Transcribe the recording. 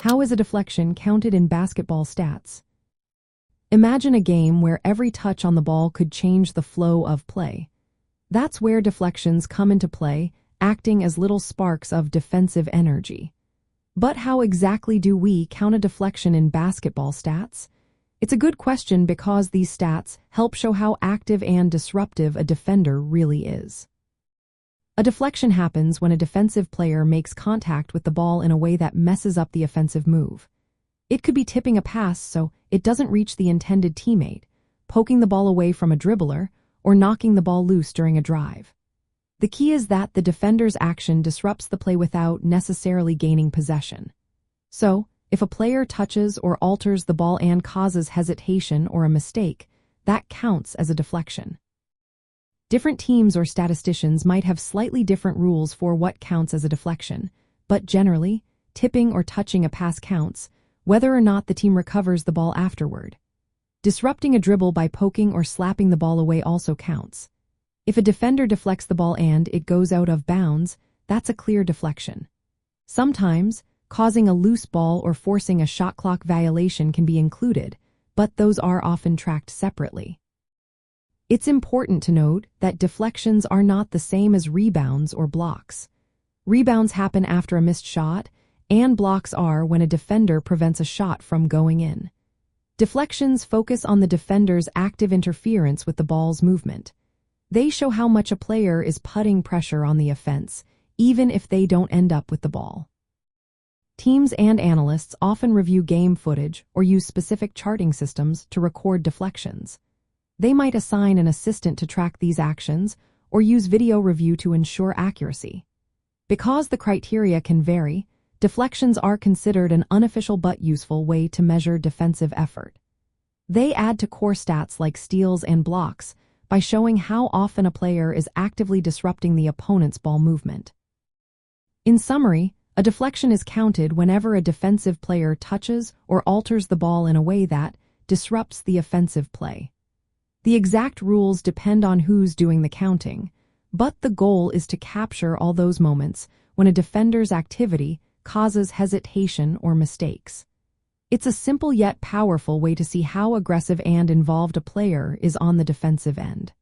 How is a deflection counted in basketball stats? Imagine a game where every touch on the ball could change the flow of play. That's where deflections come into play, acting as little sparks of defensive energy. But how exactly do we count a deflection in basketball stats? It's a good question because these stats help show how active and disruptive a defender really is. A deflection happens when a defensive player makes contact with the ball in a way that messes up the offensive move. It could be tipping a pass so it doesn't reach the intended teammate, poking the ball away from a dribbler, or knocking the ball loose during a drive. The key is that the defender's action disrupts the play without necessarily gaining possession. So, if a player touches or alters the ball and causes hesitation or a mistake, that counts as a deflection. Different teams or statisticians might have slightly different rules for what counts as a deflection, but generally, tipping or touching a pass counts, whether or not the team recovers the ball afterward. Disrupting a dribble by poking or slapping the ball away also counts. If a defender deflects the ball and it goes out of bounds, that's a clear deflection. Sometimes, causing a loose ball or forcing a shot clock violation can be included, but those are often tracked separately. It's important to note that deflections are not the same as rebounds or blocks. Rebounds happen after a missed shot, and blocks are when a defender prevents a shot from going in. Deflections focus on the defender's active interference with the ball's movement. They show how much a player is putting pressure on the offense, even if they don't end up with the ball. Teams and analysts often review game footage or use specific charting systems to record deflections. They might assign an assistant to track these actions or use video review to ensure accuracy. Because the criteria can vary, deflections are considered an unofficial but useful way to measure defensive effort. They add to core stats like steals and blocks by showing how often a player is actively disrupting the opponent's ball movement. In summary, a deflection is counted whenever a defensive player touches or alters the ball in a way that disrupts the offensive play. The exact rules depend on who's doing the counting, but the goal is to capture all those moments when a defender's activity causes hesitation or mistakes. It's a simple yet powerful way to see how aggressive and involved a player is on the defensive end.